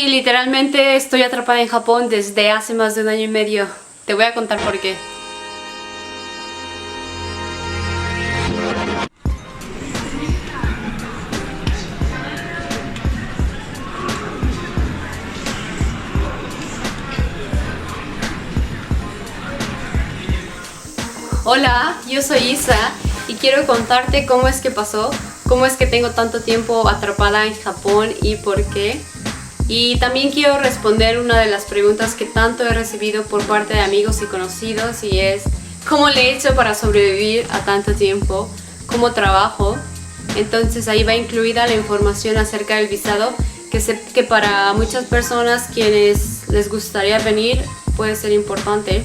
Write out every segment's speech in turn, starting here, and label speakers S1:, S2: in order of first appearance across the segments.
S1: Sí, literalmente estoy atrapada en Japón desde hace más de 1 año y medio. Te voy a contar por qué. Hola, yo soy Isa y quiero contarte cómo es que pasó, cómo es que tengo tanto tiempo atrapada en Japón y por qué. Y también quiero responder una de las preguntas que tanto he recibido por parte de amigos y conocidos, y es ¿cómo le he hecho para sobrevivir a tanto tiempo? ¿Cómo trabajo? Entonces ahí va incluida la información acerca del visado, que sé que para muchas personas quienes les gustaría venir puede ser importante.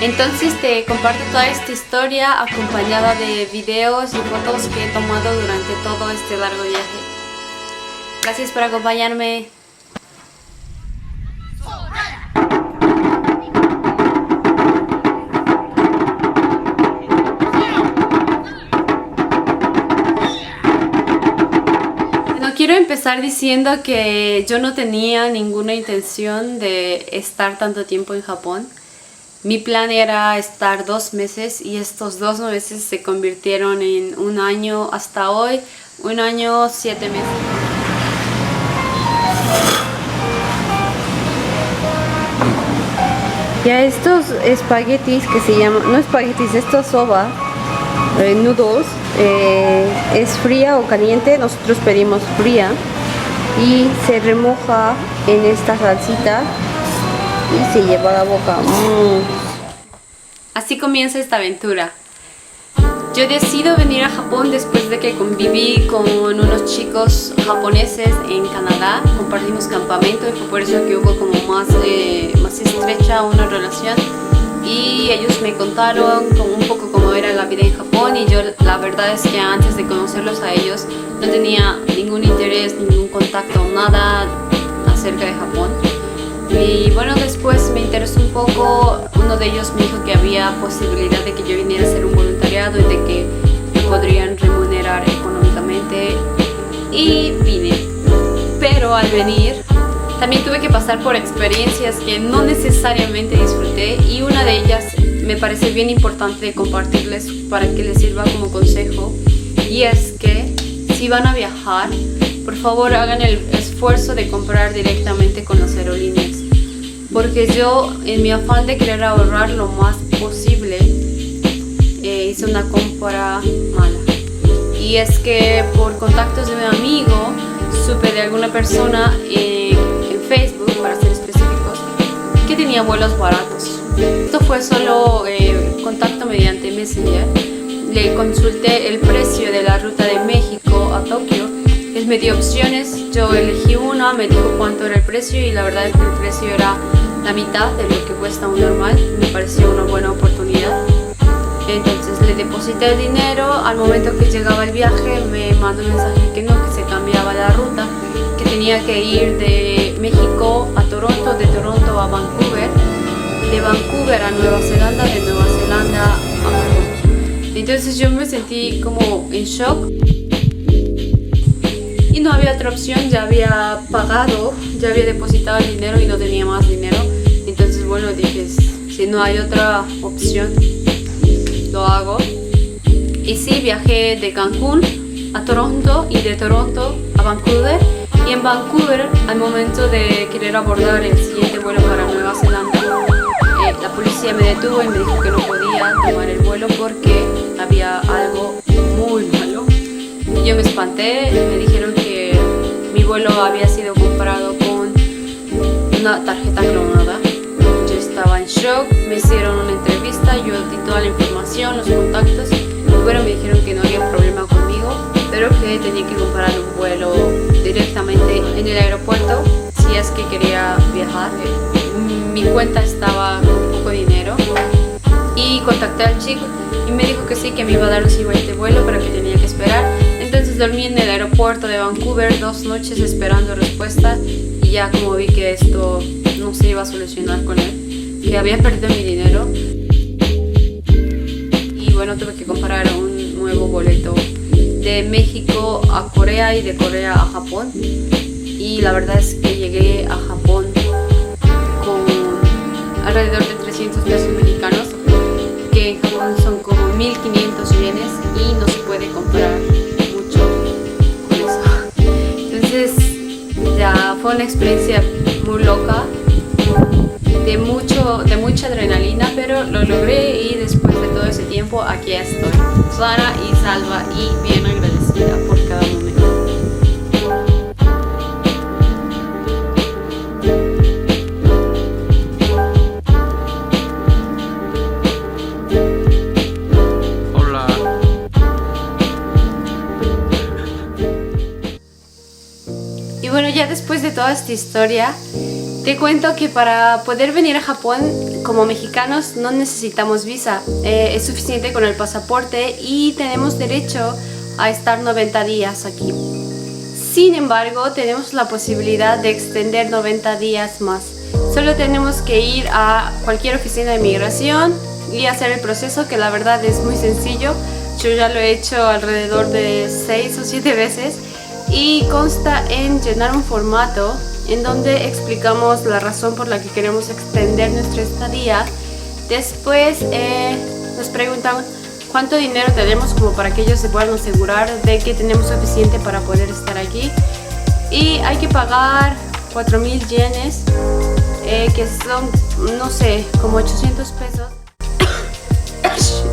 S1: Entonces te comparto toda esta historia acompañada de videos y fotos que he tomado durante todo este largo viaje. Gracias por acompañarme. Bueno, quiero empezar diciendo que yo no tenía ninguna intención de estar tanto tiempo en Japón. Mi plan era estar 2 meses y estos 2 meses se convirtieron en 1 año hasta hoy, 1 año 7 meses. Ya estos espaguetis que se llaman, no espaguetis, estos soba, noodles, es fría o caliente, nosotros pedimos fría y se remoja en esta salsita y se lleva a la boca. Así comienza esta aventura. Yo decido venir a Japón después de que conviví con unos chicos japoneses en Canadá. Compartimos campamento y fue por eso que hubo como más estrecha una relación. Y ellos me contaron un poco cómo era la vida en Japón, y yo la verdad es que antes de conocerlos a ellos no tenía ningún interés, ningún contacto, nada acerca de Japón. Y bueno, después me interesó un poco. Uno de ellos me dijo que había posibilidad de que yo viniera a hacer un voluntariado y de que me podrían remunerar económicamente, y vine. Pero al venir también tuve que pasar por experiencias que no necesariamente disfruté, y una de ellas me parece bien importante compartirles para que les sirva como consejo, y es que si van a viajar, por favor hagan el esfuerzo de comprar directamente con las aerolíneas, porque yo, en mi afán de querer ahorrar lo más posible, hice una compra mala. Y es que por contactos de un amigo supe de alguna persona en Facebook, para ser específicos, que tenía vuelos baratos. Esto fue solo contacto mediante Messenger. Le consulté el precio de la ruta de México a Tokio. Él me dio opciones, yo elegí una, me dijo cuánto era el precio, y la verdad es que el precio era la mitad de lo que cuesta un normal. Me pareció una buena oportunidad. Entonces le deposité el dinero. Al momento que llegaba el viaje me mandó un mensaje que no, que se cambiaba la ruta, que tenía que ir de México a Toronto, de Toronto a Vancouver, de Vancouver a Nueva Zelanda, de Nueva Zelanda a Japón. Entonces yo me sentí como en shock. Y no había otra opción, ya había pagado, ya había depositado el dinero y no tenía más dinero. Entonces bueno, dije, si no hay otra opción, lo hago. Y sí, viajé de Cancún a Toronto y de Toronto a Vancouver. Y en Vancouver, al momento de querer abordar el siguiente vuelo para Nueva Zelanda, la policía me detuvo y me dijo que no podía tomar el vuelo porque había algo muy malo. Yo me espanté, me dijeron que mi vuelo había sido comprado con una tarjeta clonada. Yo estaba en shock, me hicieron una entrevista, yo di toda la información, los contactos, y bueno, me dijeron que no había problema conmigo, pero que tenía que comprar un vuelo directamente en el aeropuerto si es que quería viajar. Mi cuenta estaba con poco dinero, y contacté al chico y me dijo que sí, que me iba a dar un siguiente vuelo, pero que tenía que esperar. Entonces dormí en el aeropuerto de Vancouver 2 noches esperando respuesta, y ya como vi que esto no se iba a solucionar con él, que había perdido mi dinero, y bueno, tuve que comprar un nuevo boleto de México a Corea y de Corea a Japón. Y la verdad es que llegué a Japón con alrededor de 300 pesos mexicanos, que en Japón son como 1500 yenes y no se puede comprar mucho con eso. Entonces ya fue una experiencia muy loca, de mucha adrenalina, pero lo logré y después de todo ese tiempo aquí estoy, sana y salva y bien agradecida por cada momento.
S2: Hola.
S1: Y bueno, ya después de toda esta historia, te cuento que para poder venir a Japón como mexicanos no necesitamos visa, es suficiente con el pasaporte y tenemos derecho a estar 90 días aquí. Sin embargo, tenemos la posibilidad de extender 90 días más. Solo tenemos que ir a cualquier oficina de migración y hacer el proceso, que la verdad es muy sencillo. Yo ya lo he hecho alrededor de 6 o 7 veces y consta en llenar un formato en donde explicamos la razón por la que queremos extender nuestra estadía. Después nos preguntan cuánto dinero tenemos como para que ellos se puedan asegurar de que tenemos suficiente para poder estar aquí. Y hay que pagar 4000 yenes, que son, no sé, como 800 pesos.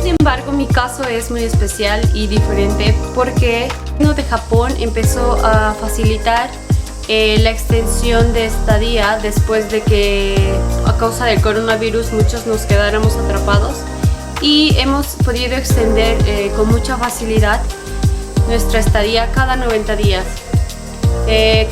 S1: Sin embargo, mi caso es muy especial y diferente porque el gobierno de Japón empezó a facilitar la extensión de estadía después de que a causa del coronavirus muchos nos quedáramos atrapados, y hemos podido extender con mucha facilidad nuestra estadía cada 90 días.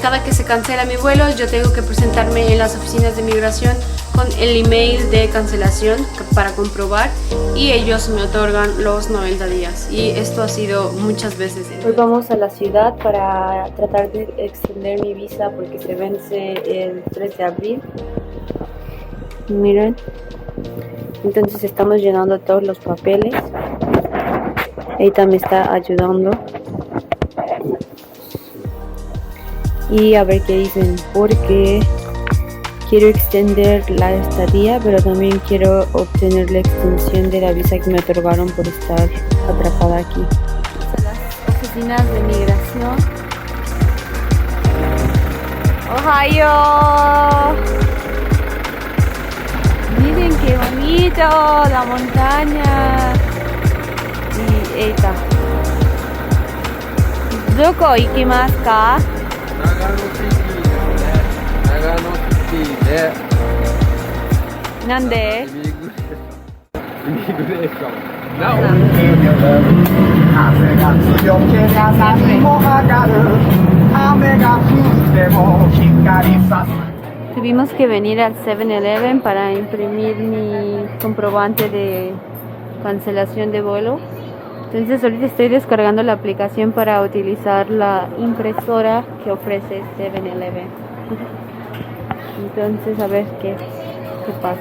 S1: Cada que se cancela mi vuelo, yo tengo que presentarme en las oficinas de migración con el email de cancelación para comprobar, y ellos me otorgan los 90 días. Y esto ha sido muchas veces. Hoy vamos a la ciudad para tratar de extender mi visa porque se vence el 3 de abril. Miren. Entonces estamos llenando todos los papeles. Eita me está ayudando. Y a ver qué dicen, porque quiero extender la estadía, pero también quiero obtener la extensión de la visa que me otorgaron por estar atrapada aquí. Las oficinas de migración. ¡Ohio! Miren qué bonito, la montaña. Y eita. ¿Dónde ikimasu ka? ¿Nande? Tuvimos que venir al 7-Eleven para imprimir mi comprobante de cancelación de vuelo. Entonces ahorita estoy descargando la aplicación para utilizar la impresora que ofrece 7-Eleven. Entonces a ver qué pasa.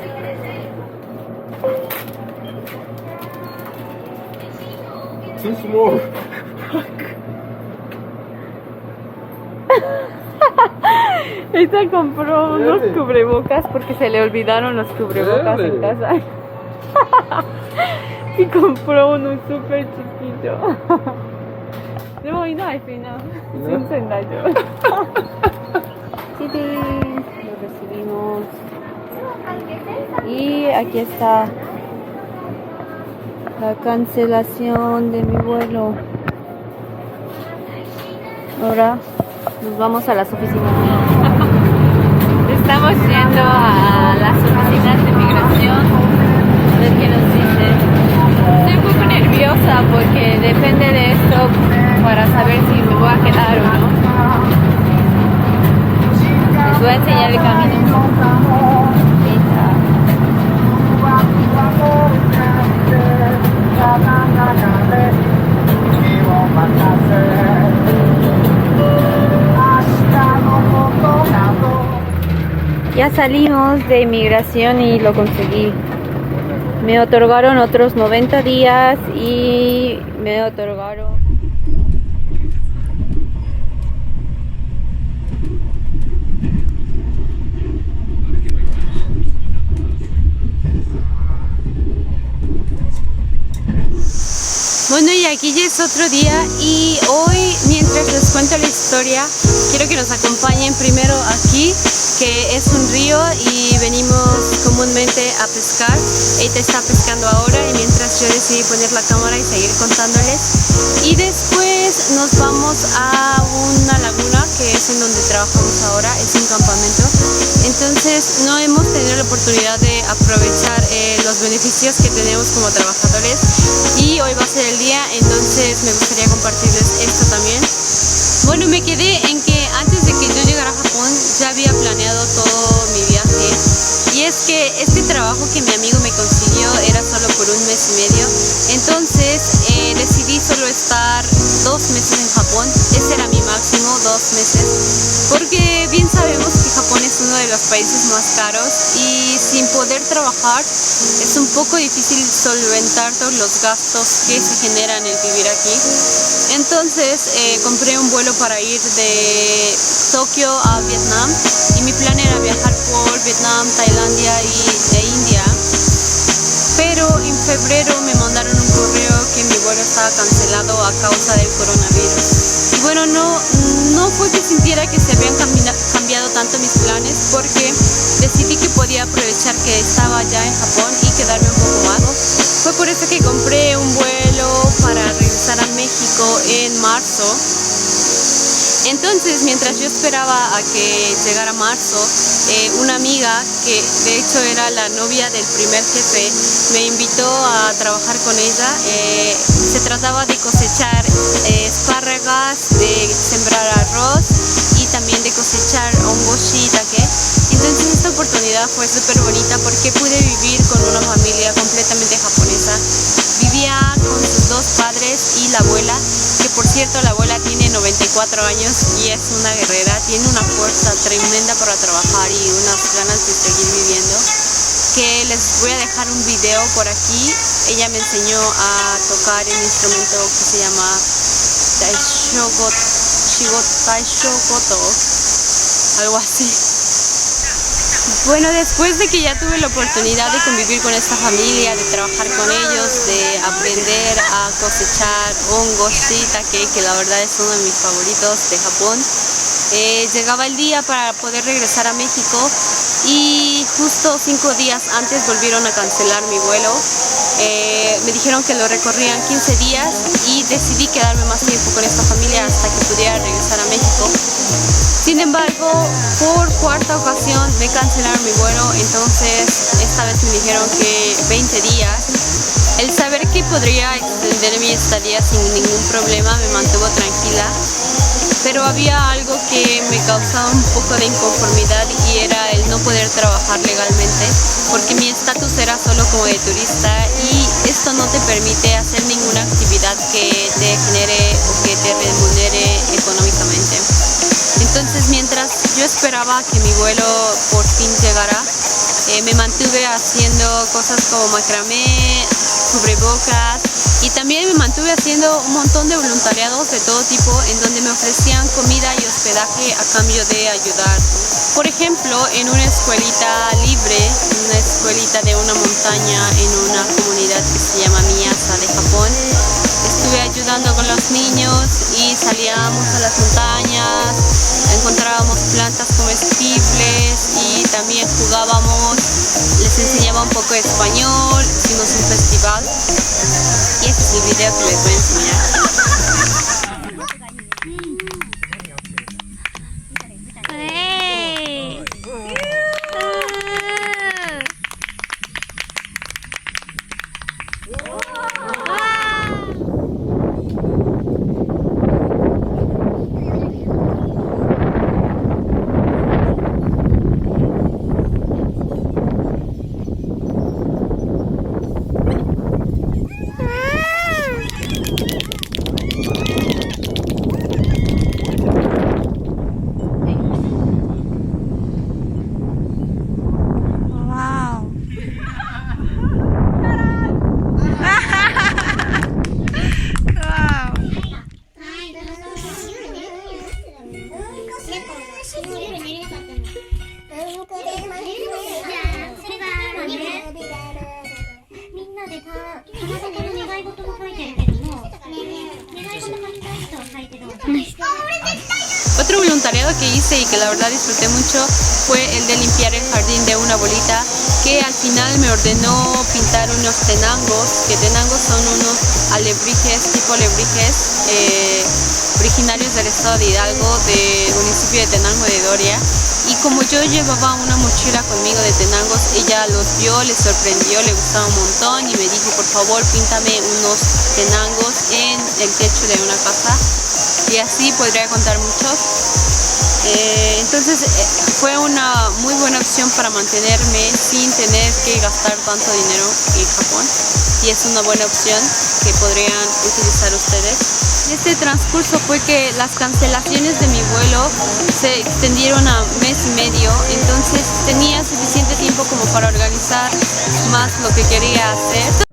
S2: Too small.
S1: Esta compró unos cubrebocas porque se le olvidaron los cubrebocas en casa. Y compró uno súper chiquito. No, y no hay final. Sin sendayo. Lo recibimos. Y aquí está la cancelación de mi vuelo. Ahora nos vamos a las oficinas. Estamos yendo a las oficinas de migración. A ver qué nos dicen. Estoy un poco nerviosa porque depende de esto para saber si me voy a quedar o no. Les voy a enseñar el camino. Ya salimos de inmigración y lo conseguí. Me otorgaron otros 90 días y me otorgaron Hoy es otro día y hoy, mientras les cuento la historia, quiero que nos acompañen primero aquí, que es un río y venimos comúnmente a pescar. Eita está pescando ahora y mientras yo decidí poner la cámara y seguir contándoles. Y después nos vamos a una laguna que es en donde trabajamos ahora, es un campamento. Entonces no hemos tenido la oportunidad de aprovechar los beneficios que tenemos como trabajadores y hoy va a ser el día, entonces me gustaría compartirles esto también. Bueno, me quedé en que antes de que yo llegara a Japón ya había planeado todo mi viaje y es que este trabajo que mi amigo me consiguió era solo por un mes y medio, entonces decidí solo estar 2 meses en Japón. Ese era mi máximo, 2 meses, porque bien sabemos que Japón es uno de los países más caros y sin poder trabajar es un poco difícil solventar todos los gastos que se generan el vivir aquí. Entonces compré un vuelo para ir de Tokio a Vietnam y mi plan era viajar por Vietnam, Tailandia e India. Pero en febrero me mandaron un correo que mi vuelo estaba cancelado a causa del coronavirus. Y bueno, no fue que sintiera que se habían cambiado tanto mis planes, porque decidí que podía aprovechar que estaba ya en Japón y quedarme un poco más. Fue por eso que compré un vuelo para regresar a México en marzo. Entonces, mientras yo esperaba a que llegara marzo, una amiga, que de hecho era la novia del primer jefe, me invitó a trabajar con ella. Se trataba de cosechar espárragas, de sembrar arroz y también de cosechar hongos shiitake. Entonces esta oportunidad fue súper bonita porque pude vivir con una familia completamente japonesa. Vivía con sus 2 padres y la abuela, que por cierto la abuela tiene 94 años y es una guerrera, tiene una fuerza tremenda para trabajar y unas ganas de seguir viviendo, que les voy a dejar un video por aquí. Ella me enseñó a tocar el instrumento que se llama Taishogoto, algo así. Bueno, después de que ya tuve la oportunidad de convivir con esta familia, de trabajar con ellos, de aprender a cosechar hongos shiitake, que la verdad es uno de mis favoritos de Japón, llegaba el día para poder regresar a México y justo 5 días antes volvieron a cancelar mi vuelo. Me dijeron que lo recorrían 15 días y decidí quedarme más tiempo con esta familia hasta que pudiera regresar a México. Sin embargo, por 4ª ocasión me cancelaron mi vuelo, entonces esta vez me dijeron que 20 días. El saber que podría extender mi estadía sin ningún problema me mantuvo tranquila, pero había algo que me causaba un poco de inconformidad y era el no poder trabajar legalmente, porque mi estatus era solo como de turista y esto no te permite hacer ninguna actividad que te genere o que te remunere económicamente. Entonces, mientras yo esperaba que mi vuelo por fin llegara, me mantuve haciendo cosas como macramé, cubrebocas, y también me mantuve haciendo un montón de voluntariados de todo tipo en donde me ofrecían comida y hospedaje a cambio de ayudar. Por ejemplo, en una escuelita libre, una escuelita de una montaña en una comunidad que se llama Miyasa de Japón, estuve ayudando con los niños y salíamos a las montañas, encontrábamos plantas comestibles y también jugábamos, les enseñaba un poco de español, hicimos un festival y este es el video que les voy a enseñar. Otro voluntariado que hice y que la verdad disfruté mucho fue el de limpiar el jardín de una abuelita que al final me ordenó pintar unos tenangos, que tenangos son unos alebrijes, tipo alebrijes, originarios del estado de Hidalgo, del municipio de Tenango de Doria. Y como yo llevaba una mochila conmigo de tenangos, ella los vio, le sorprendió, le gustaba un montón y me dijo, por favor, píntame unos tenangos en el techo de una casa. Y así podría contar muchos. Entonces fue una muy buena opción para mantenerme sin tener que gastar tanto dinero en Japón. Y es una buena opción que podrían utilizar ustedes. Este transcurso fue que las cancelaciones de mi vuelo se extendieron a mes y medio, entonces tenía suficiente tiempo como para organizar más lo que quería hacer.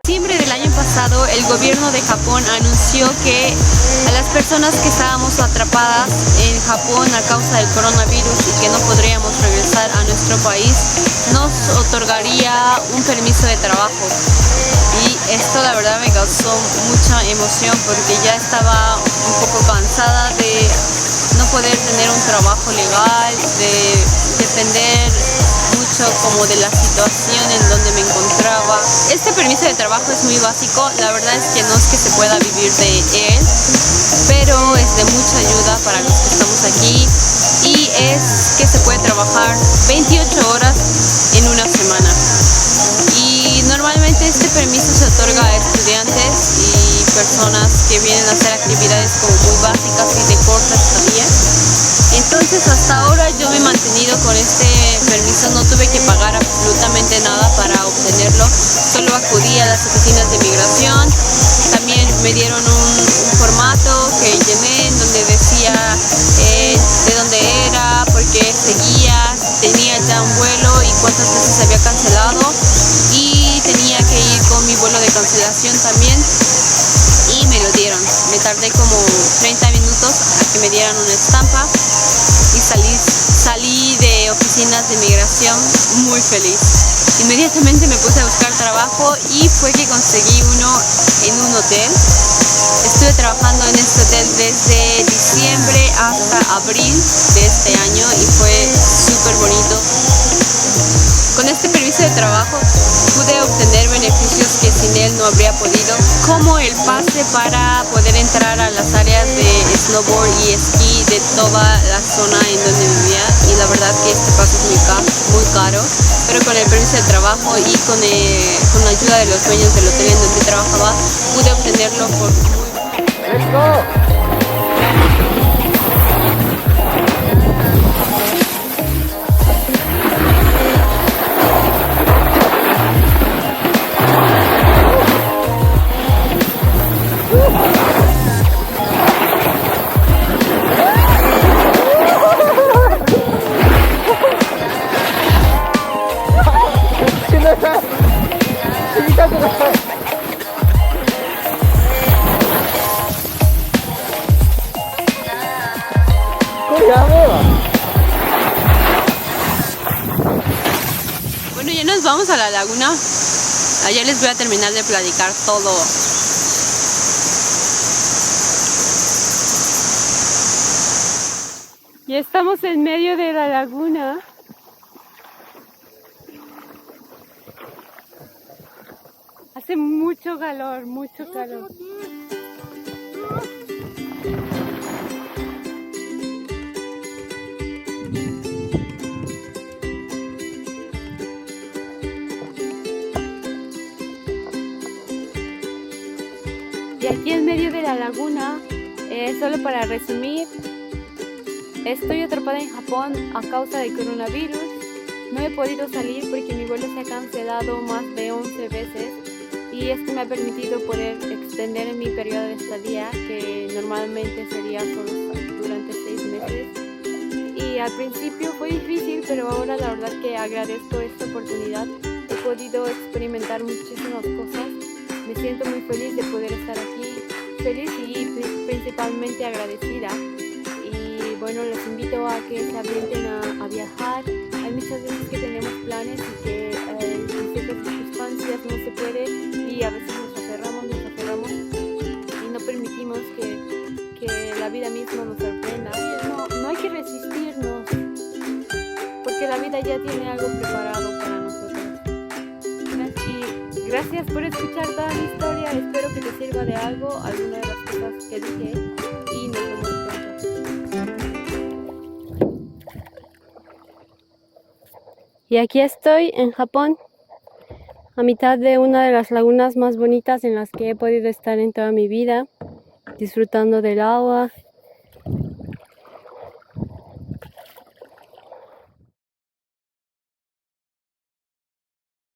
S1: En diciembre del año pasado, el gobierno de Japón anunció que a las personas que estábamos atrapadas en Japón a causa del coronavirus y que no podríamos regresar a nuestro país, nos otorgaría un permiso de trabajo. Y esto la verdad me causó mucha emoción porque ya estaba un poco cansada de no poder tener un trabajo legal, de depender mucho como de la situación en donde me encontraba. Este permiso de trabajo es muy básico, la verdad es que no es que se pueda vivir de él, pero es de mucha ayuda para los que estamos aquí y es que se puede trabajar 28 horas en una semana. Y normalmente este permiso se otorga a estudiantes y personas que vienen a hacer actividades como muy básicas y de corta estadía. Entonces hasta ahora yo me he mantenido con este permiso, no tuve que pagar absolutamente nada para obtenerlo, solo acudí a las oficinas de migración, también me dieron un formato que llené en donde decía de dónde era, por qué seguía, tenía ya un vuelo y cuántas veces había cancelado y tenía que ir con mi vuelo de cancelación también. Y me lo dieron, me tardé como 30 minutos a que me dieran una estampa y salí de oficinas de migración muy feliz. Inmediatamente me puse a buscar trabajo y fue que conseguí uno en un hotel. Estuve trabajando en este hotel desde diciembre hasta abril de este año y fue súper bonito. Con este permiso de trabajo pude obtener beneficios que sin él no habría podido, como el pase para poder entrar a las áreas de snowboard y esquí de toda la zona en donde vivía, y la verdad que este pase es muy caro, pero con el permiso de trabajo y con la ayuda de los dueños del hotel en donde trabajaba pude obtenerlo por muy... ¡Let's go! Bueno, ya nos vamos a la laguna. Allá les voy a terminar de platicar todo. Ya estamos en medio de la laguna. Hace mucho calor, mucho calor. Y aquí en medio de la laguna, solo para resumir, estoy atrapada en Japón a causa del coronavirus. No he podido salir porque mi vuelo se ha cancelado más de 11 veces y esto me ha permitido poder extender mi periodo de estadía, que normalmente sería solo durante 6 meses. Y al principio fue difícil, pero ahora la verdad que agradezco esta oportunidad. He podido experimentar muchísimas cosas. Me siento muy feliz de poder estar aquí, feliz y principalmente agradecida. Y bueno, les invito a que se avienten a viajar. Hay muchas veces que tenemos planes y que en ciertas circunstancias no se puede y a veces nos aferramos y no permitimos que la vida misma nos sorprenda. No hay que resistirnos porque la vida ya tiene algo preparado para nosotros. Y gracias por escuchar toda mi historia. Espero que te sirva de algo alguna de las cosas que dije y nos vemos pronto. Y aquí estoy en Japón, a mitad de una de las lagunas más bonitas en las que he podido estar en toda mi vida, disfrutando del agua